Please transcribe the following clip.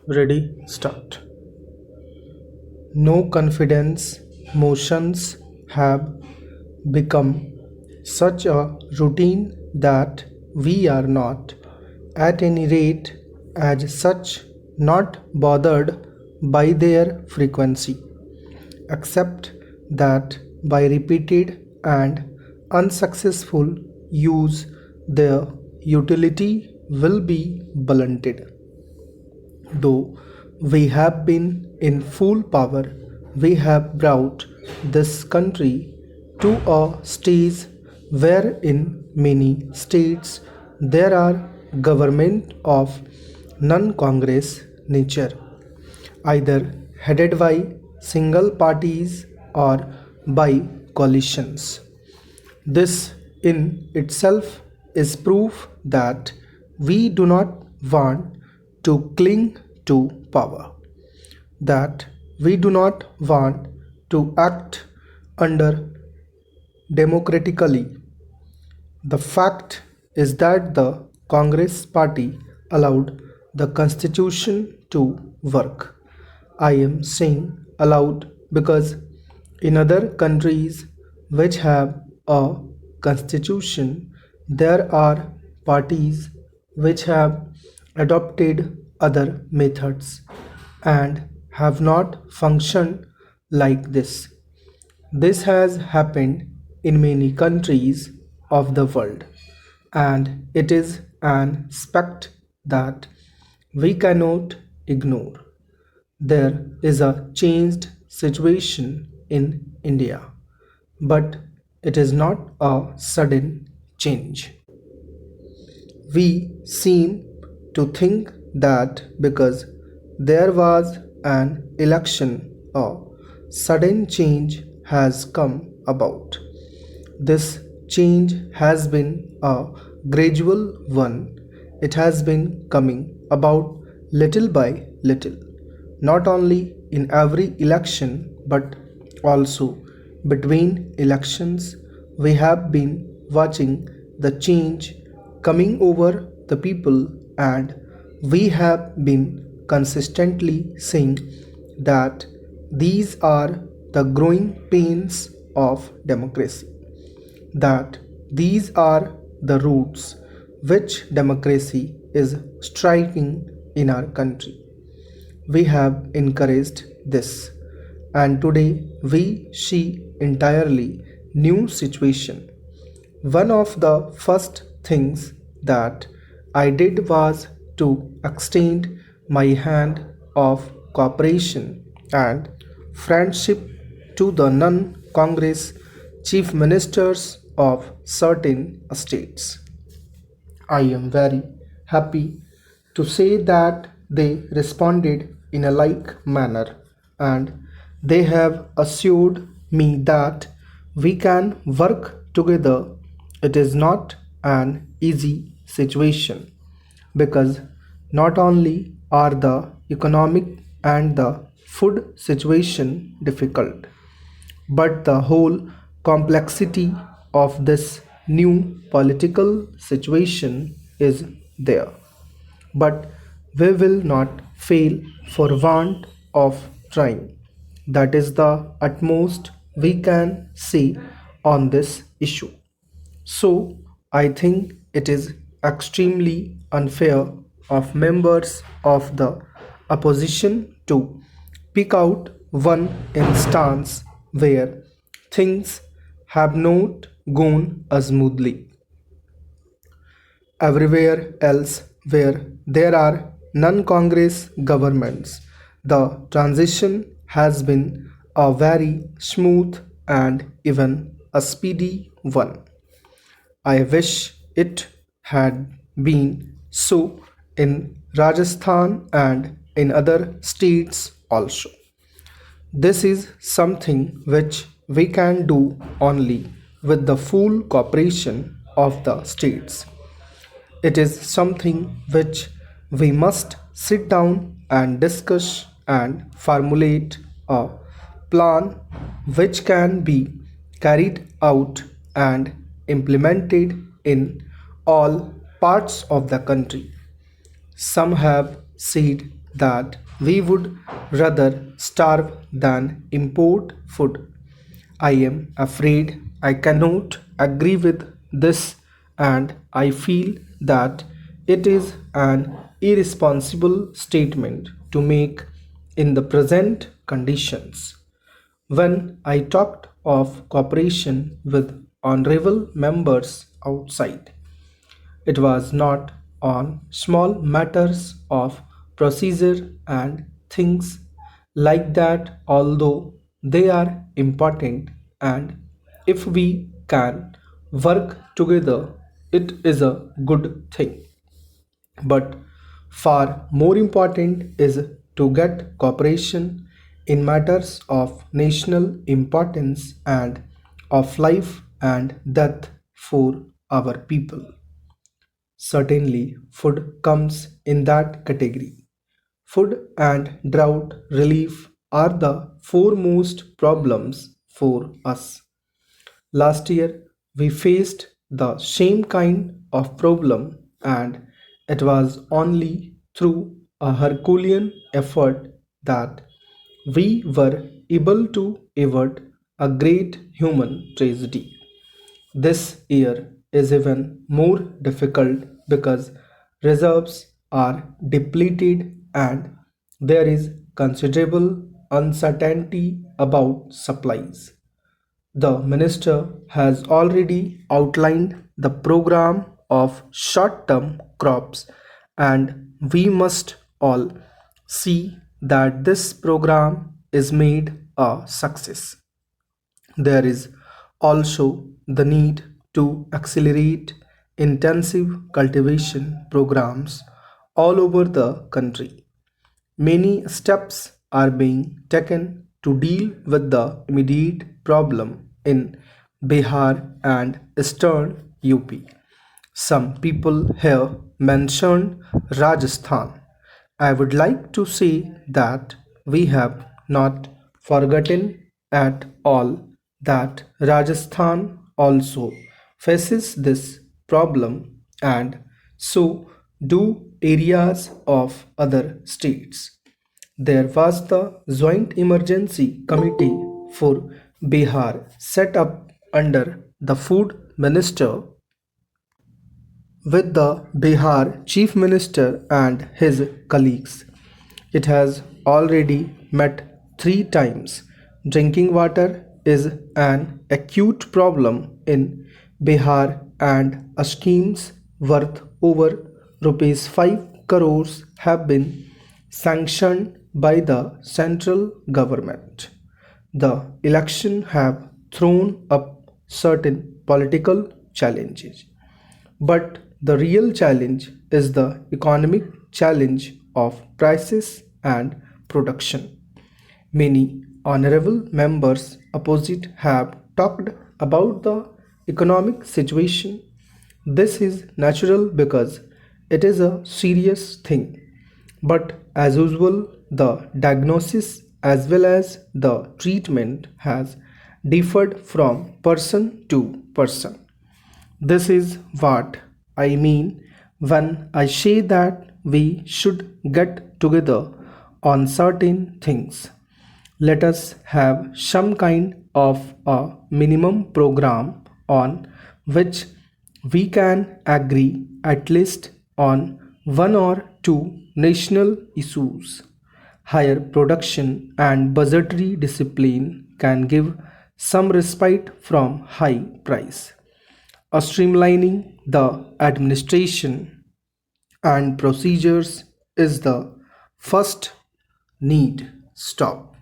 Ready, start. No confidence motions have become such a routine that we are not, at any rate, as such, not bothered by their frequency, except that by repeated and unsuccessful use, their utility will be blunted. Though we have been in full power, we have brought this country to a stage where in many states there are government of non-Congress nature, either headed by single parties or by coalitions. This in itself is proof that we do not want to cling to power, that we do not want to act under democratically. The fact is that the Congress party allowed the constitution to work. I am saying allowed because in other countries which have a constitution, there are parties which have adopted other methods and have not functioned like this. This has happened in many countries of the world, and it is an aspect that we cannot ignore. There is a changed situation in India, but it is not a sudden change. We seem to think that because there was an election, a sudden change has come about. This change has been a gradual one. It has been coming about little by little, not only in every election but also between elections. We have been watching the change coming over the people, and we have been consistently saying that these are the growing pains of democracy, that these are the roots which democracy is striking in our country. We have encouraged this, and today we see entirely new situation. One of the first things that I did was to extend my hand of cooperation and friendship to the non-Congress chief ministers of certain states. I am very happy to say that they responded in a like manner, and they have assured me that we can work together. It is not an easy situation because not only are the economic and the food situation difficult, but the whole complexity of this new political situation is there. But we will not fail for want of trying. That is the utmost we can say on this issue. So, I think it is extremely unfair of members of the opposition to pick out one instance where things have not gone smoothly. Everywhere else where there are non-Congress governments, the transition has been a very smooth and even a speedy one. I wish it had been so in Rajasthan and in other states also. This is something which we can do only with the full cooperation of the states. It is something which we must sit down and discuss and formulate a plan which can be carried out and implemented in all parts of the country. Some have said that we would rather starve than import food. I am afraid I cannot agree with this, and I feel that it is an irresponsible statement to make in the present conditions. When I talked of cooperation with honorable members outside, it was not on small matters of procedure and things like that, although they are important, and if we can work together, it is a good thing. But far more important is to get cooperation in matters of national importance and of life and death for our people. Certainly, food comes in that category. Food and drought relief are the foremost problems for us. Last year, we faced the same kind of problem, and it was only through a Herculean effort that we were able to avert a great human tragedy. This year is even more difficult because reserves are depleted and there is considerable uncertainty about supplies. The minister has already outlined the program of short term crops, and we must all see that this program is made a success. There is also the need to accelerate intensive cultivation programs all over the country. Many steps are being taken to deal with the immediate problem in Bihar and eastern UP. Some people have mentioned Rajasthan. I would like to say that we have not forgotten at all that Rajasthan also faces this problem, and so do areas of other states. There was the Joint Emergency Committee for Bihar set up under the Food Minister with the Bihar Chief Minister and his colleagues. It has already met 3 times. Drinking water is an acute problem in Bihar, and a schemes worth over rupees 5 crores have been sanctioned by the central government. The election have thrown up certain political challenges. But the real challenge is the economic challenge of prices and production. Many honorable members opposite have talked about the economic situation. This is natural because it is a serious thing. But as usual, the diagnosis as well as the treatment has differed from person to person. This is what I mean when I say that we should get together on certain things. Let us have some kind of a minimum program on which we can agree at least on one or two national issues. Higher production and budgetary discipline can give some respite from high price. Streamlining the administration and procedures is the first need stop.